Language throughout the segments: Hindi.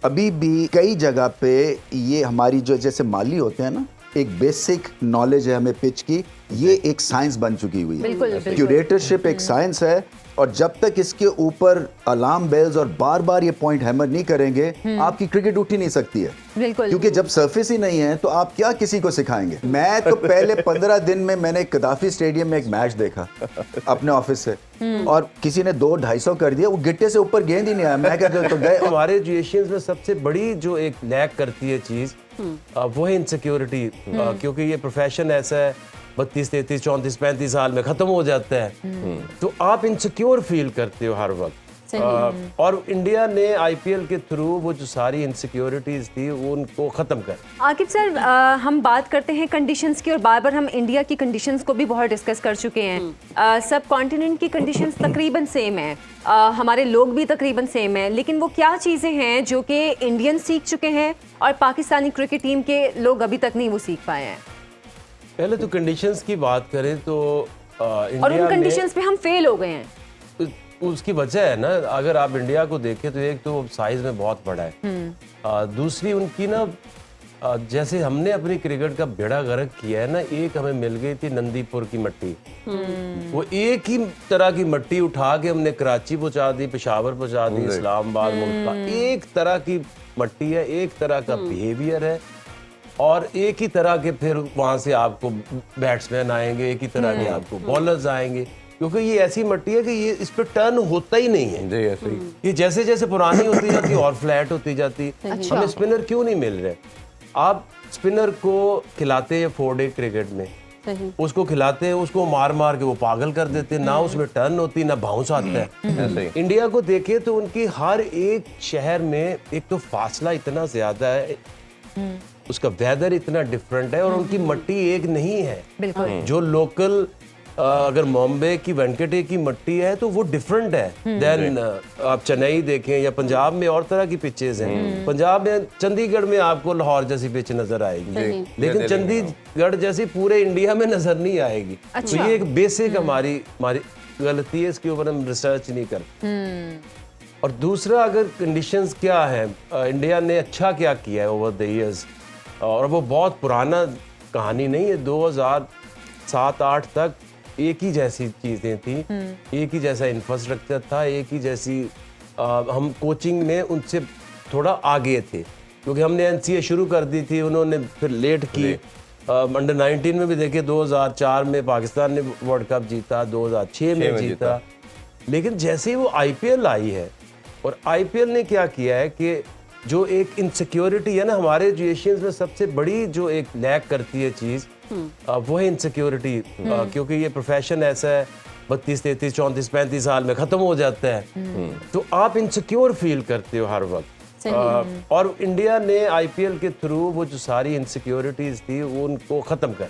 अभी भी कई जगह पे ये हमारी जो जैसे माली होते हैं ना, एक बेसिक नॉलेज है हमें पिच की, ये एक साइंस बन चुकी हुई है। बिल्कुल। क्यूरेटरशिप एक साइंस है, और जब तक इसके ऊपर अलार्म बेल्स और बार बार ये पॉइंट हैमर नहीं करेंगे, आपकी क्रिकेट उठ ही नहीं सकती है। बिल्कुल। क्योंकि जब सरफेस ही नहीं है तो आप क्या किसी को सिखाएंगे। मैं तो पहले 15 दिन में मैंने कदाफी स्टेडियम में एक मैच देखा अपने ऑफिस से, और किसी ने 2-250 कर दिया, वो गिट्टे से ऊपर गेंद ही नहीं आया। मैं कहता तो गए। हमारे एजुकेशन में सबसे बड़ी जो एक लैक करती है चीज वो है इनसिक्योरिटी, क्योंकि ये प्रोफेशन ऐसा है 32, 33, 34, 35 साल में खत्म हो जाता है, तो आप इनसिक्योर फील करते हो हर वक्त। और इंडिया ने आईपीएल के थ्रू वो जो सारी इनसिक्योरिटीज थी वो उनको खत्म कर। आकिब सर, हम बात करते हैं कंडीशंस की, और बार बार हम इंडिया की कंडीशंस को भी बहुत डिस्कस कर चुके हैं। सब कॉन्टिनेंट की कंडीशंस तकरीबन सेम है, हमारे लोग भी तकरीबन सेम है, लेकिन वो क्या चीज़ें हैं जो कि इंडियन सीख चुके हैं और पाकिस्तानी क्रिकेट टीम के लोग अभी तक नहीं वो सीख पाए हैं? पहले तो कंडीशंस की बात करें तो और उन कंडीशंस पे हम फेल हो गए हैं। उसकी वजह है ना, अगर आप इंडिया को देखें तो एक तो साइज में बहुत बड़ा है, दूसरी उनकी ना जैसे हमने अपनी क्रिकेट का बेड़ा गर्क किया है ना, एक हमें मिल गई थी नंदीपुर की मट्टी, वो एक ही तरह की मट्टी उठा के हमने कराची पहुंचा दी, पेशावर पहुंचा दी, इस्लामाबाद, मुल्तान, एक तरह की मट्टी है, एक तरह का बिहेवियर है, और एक ही तरह के फिर वहां से आपको बैट्समैन आएंगे, एक ही तरह के आपको बॉलर्स आएंगे, क्योंकि ये ऐसी मट्टी है कि ये इस पे टर्न होता ही नहीं है। जी ऐसे ही ये जैसे जैसे पुरानी होती जाती और फ्लैट होती जाती। अच्छा। हमें स्पिनर क्यों नहीं मिल रहे? आप स्पिनर को खिलाते हैं 4 डे क्रिकेट में, उसको खिलाते हैं, उसको मार मार के वो पागल कर देते हैं, ना उसमें टर्न होती ना बाउंस आता है। इंडिया को देखे तो उनकी हर एक शहर में एक तो फासला इतना ज्यादा है, उसका वेदर इतना डिफरेंट है, और उनकी मट्टी एक नहीं है। जो लोकल अगर बॉम्बे की वेंकटे की मट्टी है तो वो डिफरेंट है देन आप चेन्नई देखें या पंजाब में और तरह की पिचेस हैं। पंजाब में चंडीगढ़ में आपको लाहौर जैसी पिच नजर आएगी, लेकिन चंडीगढ़ जैसी पूरे इंडिया में नजर नहीं आएगी। तो ये एक बेसिक हमारी गलती है, इसके ऊपर हम रिसर्च नहीं करते। और दूसरा, अगर कंडीशंस क्या है, इंडिया ने अच्छा क्या किया है ओवर द इयर्स, और वो बहुत पुराना कहानी नहीं है, 2007-8 तक एक ही जैसी चीज़ें थी, एक ही जैसा इंफ्रास्ट्रक्चर था, एक ही जैसी हम कोचिंग में उनसे थोड़ा आगे थे, क्योंकि हमने एनसीए शुरू कर दी थी, उन्होंने फिर लेट की। अंडर 19 में भी देखिए 2004 में पाकिस्तान ने वर्ल्ड कप जीता, 2006 में जीता, लेकिन जैसे ही वो आईपीएल आई है, और आईपीएल ने क्या किया है कि जो एक इनसिक्योरिटी है ना, हमारे एजुकेशन में सबसे बड़ी जो एक लैक करती है चीज़ वो है इनसिक्योरिटी, क्योंकि ये प्रोफेशन ऐसा है 32, 33, 34, 35 साल में खत्म हो जाता है, तो आप इनसिक्योर फील करते हो हर वक्त। और इंडिया ने आईपीएल के थ्रू वो जो सारी इनसिक्योरिटीज थी वो उनको खत्म कर।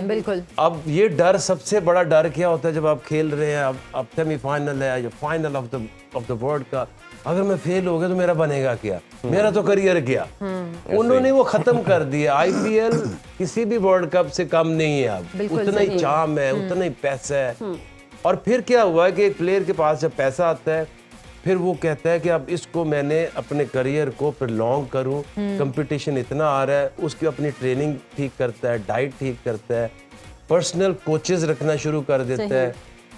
बिल्कुल। अब ये डर, सबसे बड़ा डर क्या होता है जब आप खेल रहे हैं, अब सेमीफाइनल है या फाइनल ऑफ द वर्ल्ड का, अगर मैं फेल हो गया तो मेरा बनेगा क्या, मेरा तो करियर गया। उन्होंने वो खत्म कर दिया। आईपीएल किसी भी वर्ल्ड कप से कम नहीं है, अब उतना ही चार्म है, उतना ही पैसा है। और फिर क्या हुआ कि एक प्लेयर के पास जब पैसा आता है, फिर वो कहता है कि अब इसको मैंने अपने करियर को प्रलॉन्ग करूं, कंपटीशन इतना आ रहा है, उसकी अपनी ट्रेनिंग ठीक करता है, डाइट ठीक करता है, पर्सनल कोचेस रखना शुरू कर देता है,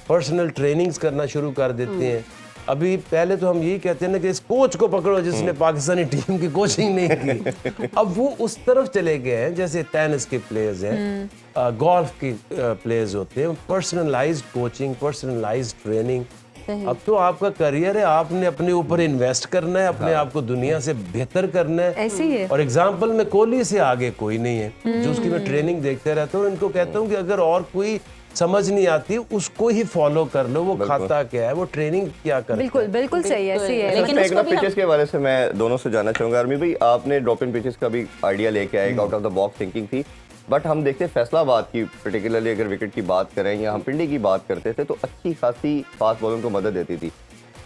पर्सनल ट्रेनिंग्स करना शुरू कर देते हैं। अभी पहले तो हम यही कहते हैं ना कि इस कोच को पकड़ो जिसने पाकिस्तानी टीम की कोचिंग नहीं की। अब वो उस तरफ चले गए हैं, जैसे टेनिस के प्लेयर्स हैं, गोल्फ के प्लेयर्स होते हैं, पर्सनलाइज्ड कोचिंग, पर्सनलाइज्ड ट्रेनिंग। अब तो आपका करियर है, आपने अपने ऊपर इन्वेस्ट करना है, अपने आप को दुनिया से बेहतर करना है। ऐसे ही है। और एग्जाम्पल में कोहली से आगे कोई नहीं है, जो उसकी मैं ट्रेनिंग देखते रहता हूँ, इनको कहता हूँ कि अगर और कोई समझ नहीं आती उसको ही फॉलो कर लो, वो खाता क्या है, वो ट्रेनिंग क्या करता है। बिल्कुल बिल्कुल सही है, सही है। लेकिन एक पिचेस के बारे से मैं दोनों से जानना चाहूंगा। आर्मी भाई, आपने ड्रॉप इन पिचेस का भी आइडिया लेके आए, out of the box thinking थी, बट हम देखते फैसलाबाद की पर्टिकुलरली अगर विकेट की बात करें या हम पिंडी की बात करते थे तो अच्छी खासी फास्ट बॉलिंग को मदद देती थी।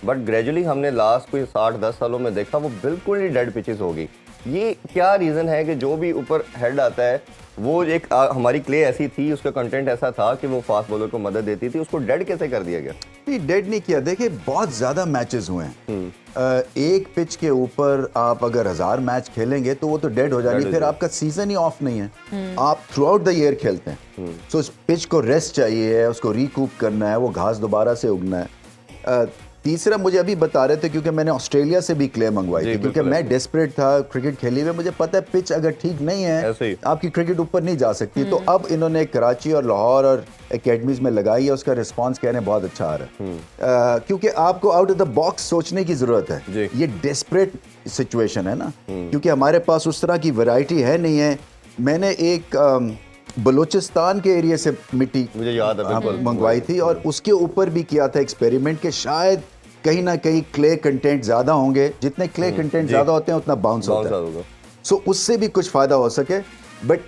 बट ग्रेजुअली हमने लास्ट कोई 60-10 सालों में देखा वो बिल्कुल ही डेड पिचेस हो गई। ये क्या रीज़न है कि जो भी ऊपर हेड आता है वो एक हमारी क्ले ऐसी थी, उसका कंटेंट ऐसा था कि वो फास्ट बॉलर को मदद देती थी, उसको डेड कैसे कर दिया गया? नहीं, डेड नहीं किया। देखिए बहुत ज़्यादा मैचेस हुए हैं। एक पिच के ऊपर आप अगर 1000 मैच खेलेंगे तो वो तो डेड हो जाएगी, फिर आपका सीजन ही ऑफ नहीं है। आप थ्रू आउट द ईयर खेलते हैं, सो उस पिच को रेस्ट चाहिए, उसको रिकूप करना है, वो घास दोबारा से उगना है। तीसरा मुझे अभी बता रहे थे क्योंकि मैंने ऑस्ट्रेलिया से भी क्ले मंगवाई थी, क्योंकि मैं डेस्परेट था क्रिकेट खेली हुए, मुझे पता है पिच अगर ठीक नहीं है आपकी क्रिकेट ऊपर नहीं जा सकती। तो अब इन्होंने कराची और लाहौर और एकेडमीज में लगाई है, उसका रिस्पांस कहने बहुत अच्छा आ रहा है। क्योंकि आपको आउट ऑफ द बॉक्स सोचने की जरूरत है। ये डेस्परेट सिचुएशन है ना, क्योंकि हमारे पास उस तरह की वैरायटी है नहीं है। मैंने एक बलूचिस्तान के एरिया से मिट्टी मुझे याद है मंगवाई थी और उसके ऊपर भी किया था एक्सपेरिमेंट के शायद कहीं ना कहीं क्ले कंटेंट ज्यादा होंगे, जितने क्ले कंटेंट ज्यादा होते हैं उतना बाउंस होता है, सो उससे भी कुछ फायदा हो सके। बट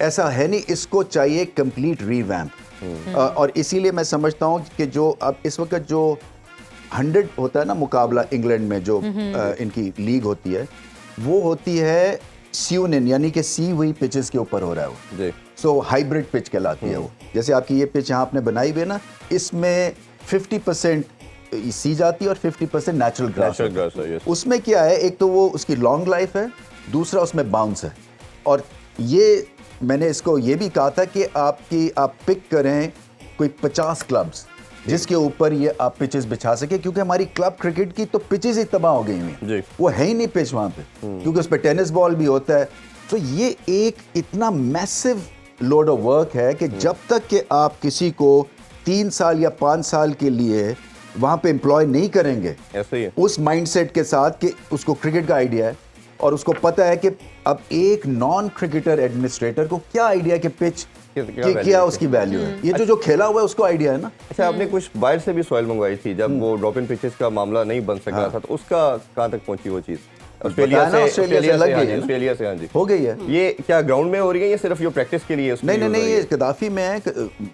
ऐसा है नहीं, इसको चाहिए कंप्लीट रीवैम्प। और इसीलिए मैं समझता हूँ कि जो अब इस वक्त जो 100 होता है ना मुकाबला इंग्लैंड में जो इनकी लीग होती है, वो होती है सीवन इन, यानी कि सी हुई पिचेस के ऊपर हो रहा है वो। सो हाइब्रिड पिच कहलाती है वो। जैसे आपकी ये पिच यहाँ आपने बनाई हुई है ना, इसमें 50% सी जाती है और 50% नेचुरल ग्रास है। उसमें क्या है, एक तो वो उसकी लॉन्ग लाइफ है, दूसरा उसमें बाउंस है। और ये मैंने इसको ये भी कहा था कि आप पिक करें कोई 50 क्लब्स जिसके ऊपर ये आप पिचेस बिछा सके, क्योंकि हमारी क्लब क्रिकेट की तो पिचेस ही तबाह हो गई हुई, वो है ही नहीं पिच वहाँ पे, क्योंकि उस पर टेनिस बॉल भी होता है। तो ये एक इतना मैसिव लोड ऑफ वर्क है कि जब तक कि आप किसी को 3 साल या 5 साल के लिए वहाँ पे एम्प्लॉय नहीं करेंगे ऐसे ही है। उस माइंडसेट के साथ कि उसको क्रिकेट का आइडिया है और उसको पता है कि अब एक नॉन क्रिकेटर एडमिनिस्ट्रेटर को क्या आइडिया कि पिच क्या उसकी वैल्यू है, ये जो खेला हुआ है उसको आइडिया है ना। अच्छा, आपने कुछ बाहर से भी सॉइल मंगवाई थी जब वो ड्रॉप इन पिचेस का मामला नहीं बन सक रहा था, तो उसका कहाँ तक पहुंची वो चीज़? ऑस्ट्रेलिया से हाँ जी हो गई है। ये क्या ग्राउंड में हो रही है या सिर्फ ये प्रैक्टिस के लिए? नहीं, ये कदाफी में है,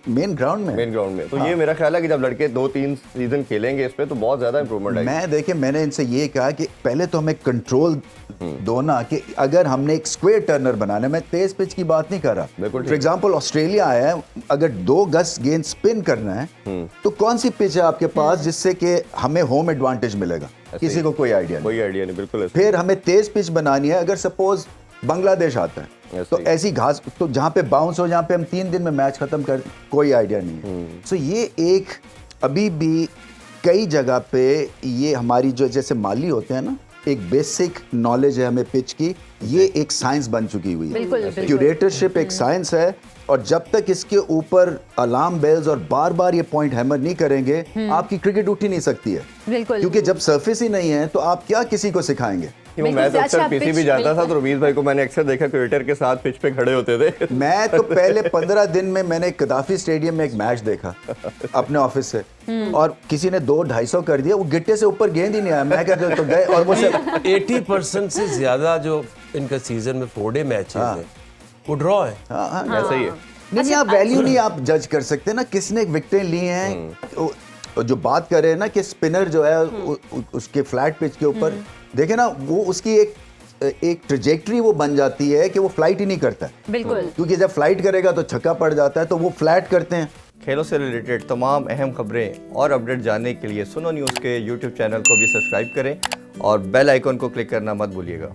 मेन ग्राउंड में। तो ये मेरा ख्याल है कि जब लड़के 2-3 सीजन खेलेंगे इस पे तो बहुत ज्यादा इंप्रूवमेंट आएगी। मैंने इनसे ये कहा कि पहले तो हमें कंट्रोल दो ना, कि अगर हमने एक स्क्वायर टर्नर बनाना है, मैं तेज पिच की बात नहीं कर रहा। फॉर एग्जांपल ऑस्ट्रेलिया आया है, अगर 2 गज गेंद स्पिन करना है तो कौन सी पिच है आपके पास जिससे कि हमें होम एडवांटेज मिलेगा? किसी को कोई आइडिया नहीं, बिल्कुल। फिर हमें तेज पिच बनानी है, अगर सपोज बांग्लादेश आता है तो ऐसी घास तो जहाँ पे बाउंस हो, जहाँ पे हम 3 दिन में मैच खत्म कर, कोई आइडिया नहीं है। सो ये एक अभी भी कई जगह पे ये हमारी जो जैसे माली होते हैं ना, एक बेसिक नॉलेज है हमें पिच की, ये एक साइंस बन चुकी हुई है। क्यूरेटरशिप एक साइंस है, और जब तक इसके ऊपर अलार्म बेल्स और बार बार ये पॉइंट हैमर नहीं करेंगे, आपकी क्रिकेट उठ ही नहीं सकती है। क्योंकि जब सरफेस ही नहीं है तो आप क्या किसी को सिखाएंगे? मैं तो अक्सर पीसी भी जाता था तो रमीज भाई को मैंने अक्सर देखा क्रिकेटर के साथ पिच पे खड़े होते थे। मैं तो पहले 15 दिन में मैंने कदाफी स्टेडियम में एक मैच देखा अपने ऑफिस से, और किसी ने 200-250 कर दिया, वो गिट्टे से ऊपर गेंद ही नहीं आया। मैं कहता तो गए, और वो 80% से ज्यादा जो इनका सीजन में 4 डे मैचेस हैं वो ड्रॉ है। ऐसा ही है। नहीं, आप वैल्यू नहीं आप जज कर सकते ना, किसने विकेटें ली हैं। जो बात कर रहे हैं ना कि स्पिनर जो है उसके फ्लैट पिच के ऊपर देखे ना, वो उसकी एक ट्रेजेक्टरी वो बन जाती है कि वो फ्लाइट ही नहीं करता, बिल्कुल, क्योंकि जब फ्लाइट करेगा तो छक्का पड़ जाता है, तो वो फ्लैट करते हैं। खेलों से रिलेटेड तमाम अहम खबरें और अपडेट जानने के लिए सुनो न्यूज़ के YouTube चैनल को भी सब्सक्राइब करें और बेल आइकन को क्लिक करना मत भूलिएगा।